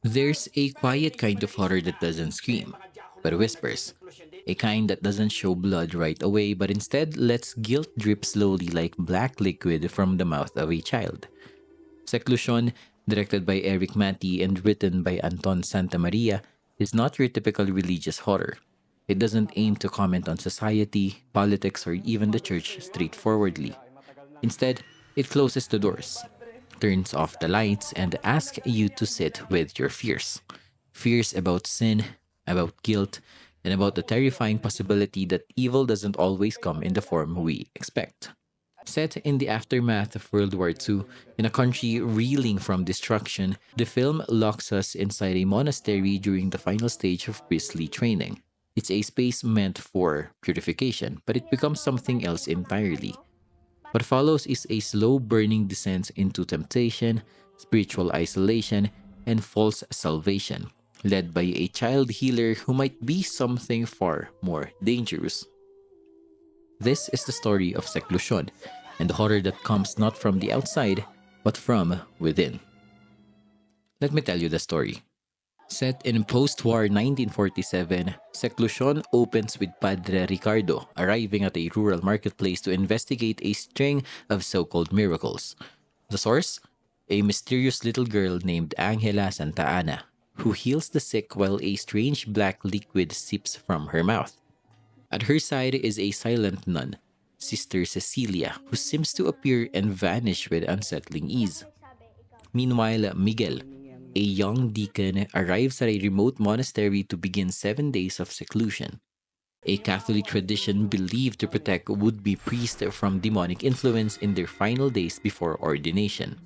There's a quiet kind of horror that doesn't scream, but whispers. A kind that doesn't show blood right away, but instead lets guilt drip slowly like black liquid from the mouth of a child. Seklusyon, directed by Eric Mati and written by Anton Santamaria, is not your typical religious horror. It doesn't aim to comment on society, politics, or even the church straightforwardly. Instead, it closes the doors, turns off the lights, and asks you to sit with your fears. Fears about sin, about guilt, and about the terrifying possibility that evil doesn't always come in the form we expect. Set in the aftermath of World War II, in a country reeling from destruction, the film locks us inside a monastery during the final stage of priestly training. It's a space meant for purification, but it becomes something else entirely. What follows is a slow burning descent into temptation, spiritual isolation, and false salvation, led by a child healer who might be something far more dangerous. This is the story of Seklusyon, and the horror that comes not from the outside, but from within. Let me tell you the story. Set in post-war 1947, Seklusyon opens with Padre Ricardo arriving at a rural marketplace to investigate a string of so-called miracles. The source? A mysterious little girl named Angela Santa Ana, who heals the sick while a strange black liquid seeps from her mouth. At her side is a silent nun, Sister Cecilia, who seems to appear and vanish with unsettling ease. Meanwhile, Miguel, a young deacon, arrives at a remote monastery to begin 7 days of seclusion, a Catholic tradition believed to protect would-be priests from demonic influence in their final days before ordination.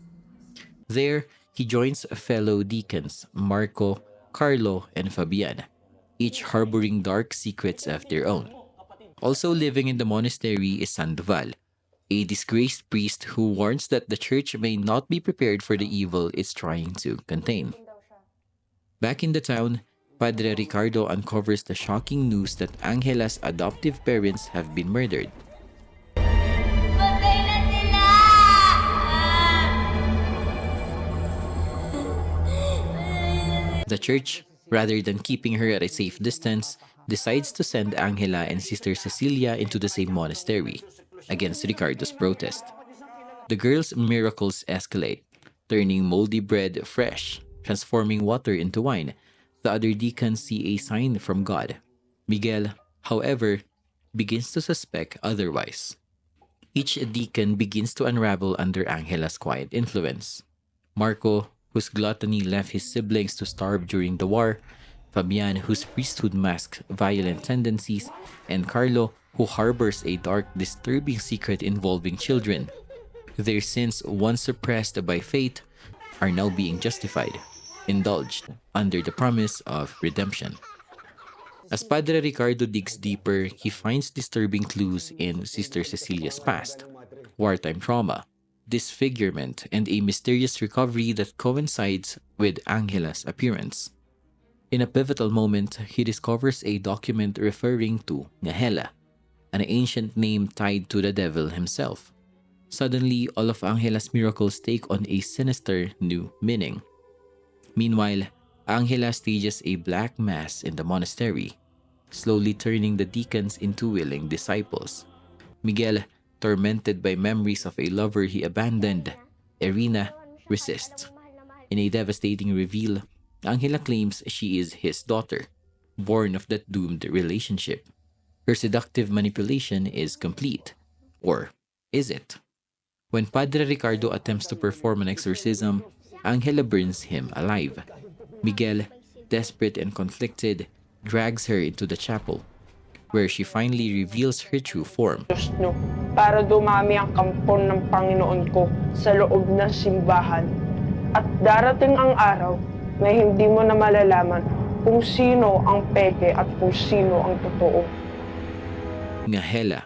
There, he joins fellow deacons Marco, Carlo, and Fabian, each harboring dark secrets of their own. Also living in the monastery is Sandoval, a disgraced priest who warns that the church may not be prepared for the evil it's trying to contain. Back in the town, Padre Ricardo uncovers the shocking news that Angela's adoptive parents have been murdered. Patay na sila! The church, rather than keeping her at a safe distance, decides to send Angela and Sister Cecilia into the same monastery, against Ricardo's protest. The girl's miracles escalate, turning moldy bread fresh, transforming water into wine. The other deacons see a sign from God. Miguel, however, begins to suspect otherwise. Each deacon begins to unravel under Angela's quiet influence. Marco, whose gluttony left his siblings to starve during the war, Fabian, whose priesthood masks violent tendencies, and Carlo, who harbors a dark, disturbing secret involving children. Their sins, once suppressed by fate, are now being justified, indulged, under the promise of redemption. As Padre Ricardo digs deeper, he finds disturbing clues in Sister Cecilia's past, wartime trauma, disfigurement, and a mysterious recovery that coincides with Angela's appearance. In a pivotal moment, he discovers a document referring to Ngahela, an ancient name tied to the devil himself. Suddenly, all of Angela's miracles take on a sinister new meaning. Meanwhile, Angela stages a black mass in the monastery, slowly turning the deacons into willing disciples. Miguel, tormented by memories of a lover he abandoned, Irina, resists. In a devastating reveal, Angela claims she is his daughter, born of that doomed relationship. Her seductive manipulation is complete. Or is it? When Padre Ricardo attempts to perform an exorcism, Angela burns him alive. Miguel, desperate and conflicted, drags her into the chapel, where she finally reveals her true form. Diyos nyo, para dumami ang kampon ng Panginoon ko sa loob ng simbahan. At darating ang araw na hindi mo na malalaman kung sino ang peke at kung sino ang totoo. Ngahela,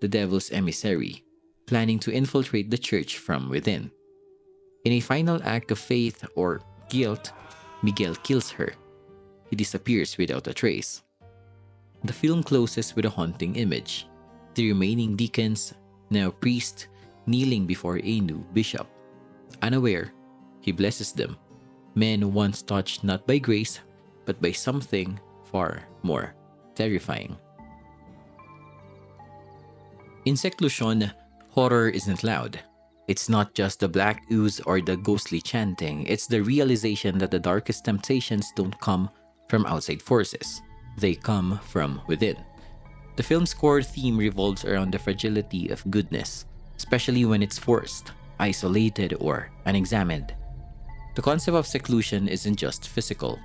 the devil's emissary, planning to infiltrate the church from within. In a final act of faith or guilt, Miguel kills her. He disappears without a trace. The film closes with a haunting image. The remaining deacons, now priests, kneeling before a new bishop. Unaware, he blesses them. Men once touched not by grace, but by something far more terrifying. In Seklusyon, horror isn't loud. It's not just the black ooze or the ghostly chanting, it's the realization that the darkest temptations don't come from outside forces. They come from within. The film's core theme revolves around the fragility of goodness, especially when it's forced, isolated, or unexamined. The concept of seclusion isn't just physical.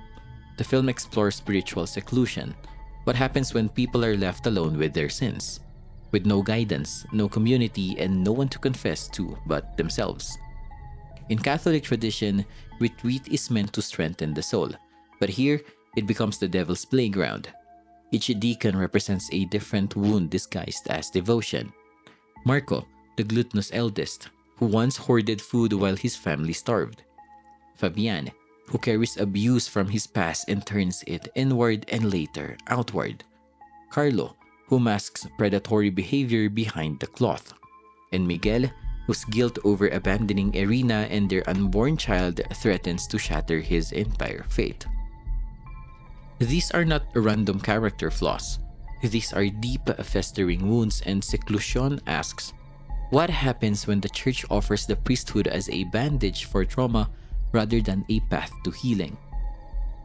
The film explores spiritual seclusion. What happens when people are left alone with their sins? With no guidance, no community, and no one to confess to but themselves. In Catholic tradition, retreat is meant to strengthen the soul, but here, it becomes the devil's playground. Each deacon represents a different wound disguised as devotion. Marco, the gluttonous eldest, who once hoarded food while his family starved. Fabian, who carries abuse from his past and turns it inward and later outward. Carlo, who masks predatory behavior behind the cloth. And Miguel, whose guilt over abandoning Irina and their unborn child threatens to shatter his entire fate. These are not random character flaws. These are deep, festering wounds, and Seklusyon asks, what happens when the church offers the priesthood as a bandage for trauma rather than a path to healing?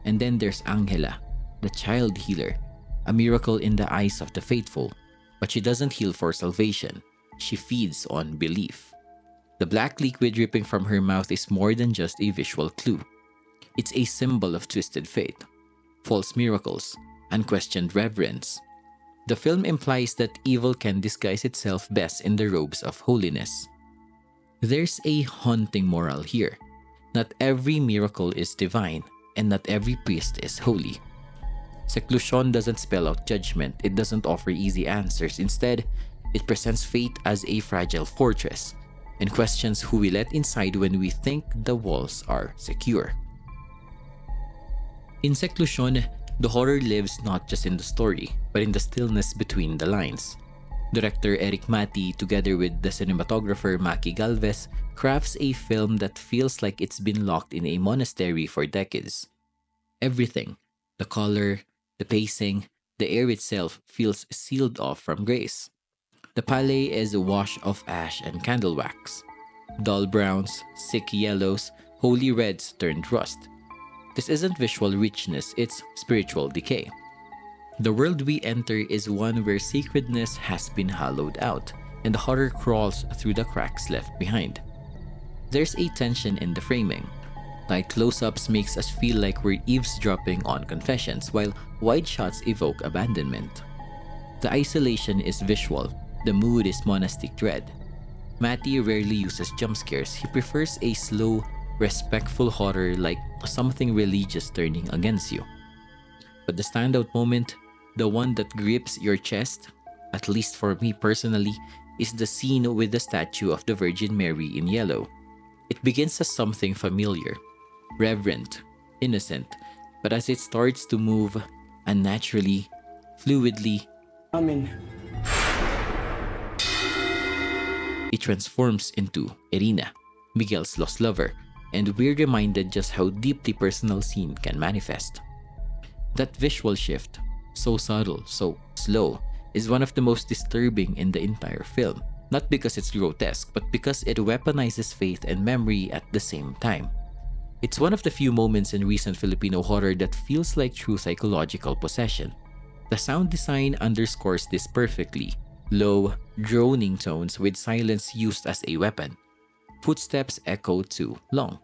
And then there's Angela, the child healer, a miracle in the eyes of the faithful, but she doesn't heal for salvation. She feeds on belief. The black liquid dripping from her mouth is more than just a visual clue. It's a symbol of twisted faith, false miracles, unquestioned reverence. The film implies that evil can disguise itself best in the robes of holiness. There's a haunting moral here. Not every miracle is divine, and not every priest is holy. Seklusyon doesn't spell out judgment, it doesn't offer easy answers. Instead, it presents faith as a fragile fortress and questions who we let inside when we think the walls are secure. In Seklusyon, the horror lives not just in the story, but in the stillness between the lines. Director Eric Mati, together with the cinematographer Maki Galvez, crafts a film that feels like it's been locked in a monastery for decades. Everything, the color, the pacing, the air itself feels sealed off from grace. The palette is a wash of ash and candle wax. Dull browns, sick yellows, holy reds turned rust. This isn't visual richness, it's spiritual decay. The world we enter is one where sacredness has been hollowed out, and the horror crawls through the cracks left behind. There's a tension in the framing. Tight close-ups makes us feel like we're eavesdropping on confessions, while wide shots evoke abandonment. The isolation is visual, the mood is monastic dread. Matty rarely uses jump scares, he prefers a slow, respectful horror like something religious turning against you. But the standout moment, the one that grips your chest, at least for me personally, is the scene with the statue of the Virgin Mary in yellow. It begins as something familiar, reverent, innocent, but as it starts to move unnaturally, fluidly, Amen. it transforms into Irina, Miguel's lost lover, and we're reminded just how deeply personal scene can manifest. That visual shift, so subtle, so slow, is one of the most disturbing in the entire film, not because it's grotesque, but because it weaponizes faith and memory at the same time. It's one of the few moments in recent Filipino horror that feels like true psychological possession. The sound design underscores this perfectly. Low, droning tones with silence used as a weapon. Footsteps echo too long.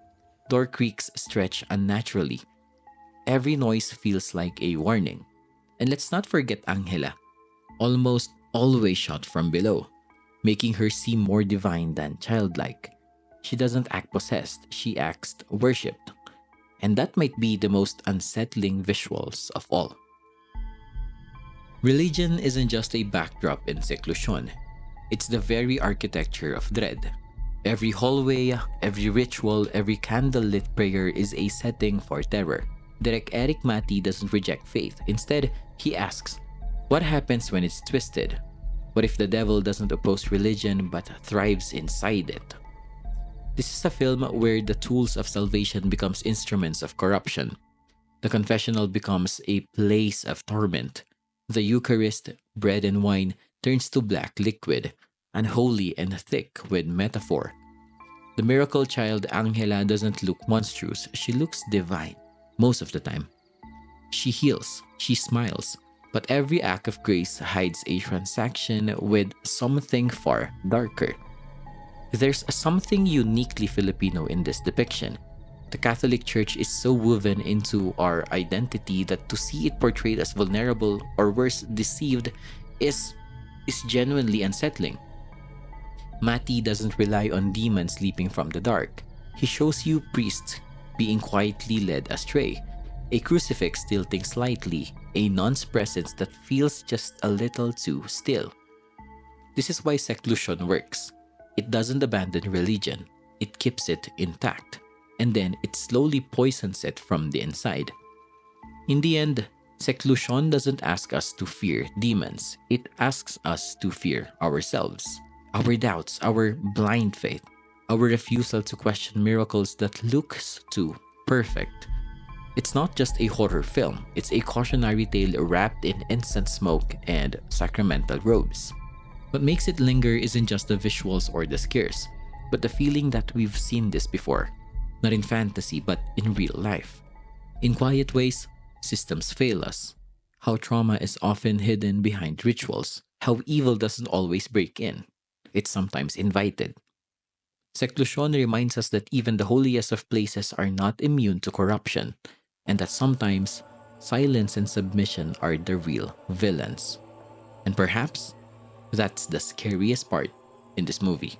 Door creaks stretch unnaturally. Every noise feels like a warning. And let's not forget Angela, almost always shot from below, making her seem more divine than childlike. She doesn't act possessed, she acts worshipped. And that might be the most unsettling visuals of all. Religion isn't just a backdrop in Seklusyon. It's the very architecture of dread. Every hallway, every ritual, every candlelit prayer is a setting for terror. Direk Eric Mati doesn't reject faith. Instead, he asks, what happens when it's twisted? What if the devil doesn't oppose religion but thrives inside it? This is a film where the tools of salvation becomes instruments of corruption. The confessional becomes a place of torment. The Eucharist, bread and wine, turns to black liquid, unholy and thick with metaphor. The miracle child Angela doesn't look monstrous, she looks divine most of the time. She heals, she smiles, but every act of grace hides a transaction with something far darker. There's something uniquely Filipino in this depiction. The Catholic Church is so woven into our identity that to see it portrayed as vulnerable or worse, deceived is genuinely unsettling. Mati doesn't rely on demons leaping from the dark. He shows you priests being quietly led astray, a crucifix tilting slightly, a nun's presence that feels just a little too still. This is why Seklusyon works. It doesn't abandon religion, it keeps it intact, and then it slowly poisons it from the inside. In the end, Seklusyon doesn't ask us to fear demons, it asks us to fear ourselves, our doubts, our blind faith, our refusal to question miracles that looks too perfect. It's not just a horror film, it's a cautionary tale wrapped in incense smoke and sacramental robes. What makes it linger isn't just the visuals or the scares, but the feeling that we've seen this before, not in fantasy but in real life. In quiet ways, systems fail us. How trauma is often hidden behind rituals, how evil doesn't always break in. It's sometimes invited. Seklusyon reminds us that even the holiest of places are not immune to corruption, and that sometimes silence and submission are the real villains. And perhaps that's the scariest part in this movie.